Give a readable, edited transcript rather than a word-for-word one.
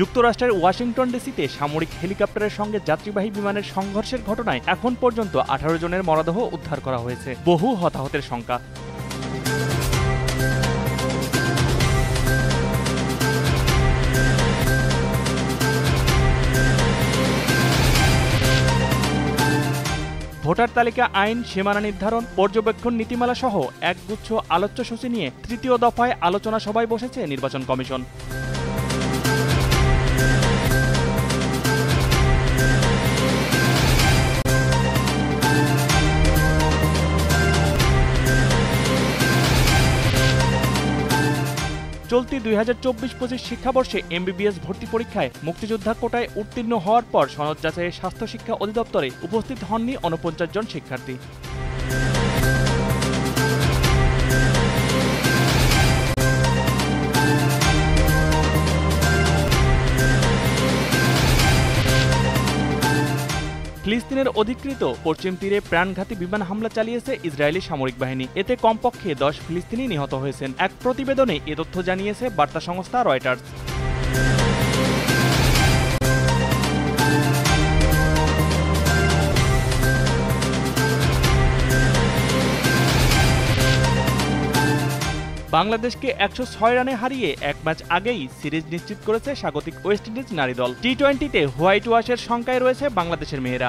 যুক্তরাষ্ট্রের ওয়াশিংটন ডিসিতে সামরিক হেলিকপ্টারের সঙ্গে যাত্রীবাহী বিমানের সংঘর্ষের ঘটনায় এখন পর্যন্ত 18 জনের মরদেহ উদ্ধার করা হয়েছে, বহু হতাহতের শঙ্কা। ভোটার তালিকা আইন, সীমানা নির্ধারণ, পর্যবেক্ষণ নীতিমালা সহ একগুচ্ছ আলোচ্যসূচি নিয়ে তৃতীয় দফায় আলোচনা সভায় বসেছে নির্বাচন কমিশন। চলতি 2024-25 শিক্ষাবর্ষে MBBS ভর্তি পরীক্ষায় মুক্তিযোদ্ধা কোটায় উত্তীর্ণ হওয়ার পর সনদ যাচাইয়ে স্বাস্থ্য শিক্ষা অধিদপ্তরে উপস্থিত হননি 49 জন শিক্ষার্থী। ফিলিস্তিনের অধিকৃত পশ্চিম তীরে প্রাণঘাতী বিমান হামলা চালিয়েছে ইসরায়েলি সামরিক বাহিনী। এতে কমপক্ষে 10 ফিলিস্তিনি নিহত হয়েছেন। এক প্রতিবেদনে এ তথ্য জানিয়েছে বার্তা সংস্থা রয়টার্স। বাংলাদেশকে 106 রানে হারিয়ে এক ম্যাচ আগেই সিরিজ নিশ্চিত করেছে স্বাগতিক ওয়েস্ট ইন্ডিজ নারী দল। টি-20তে হোয়াইট ওয়াশের শঙ্কায় রয়েছে বাংলাদেশের মেয়েরা।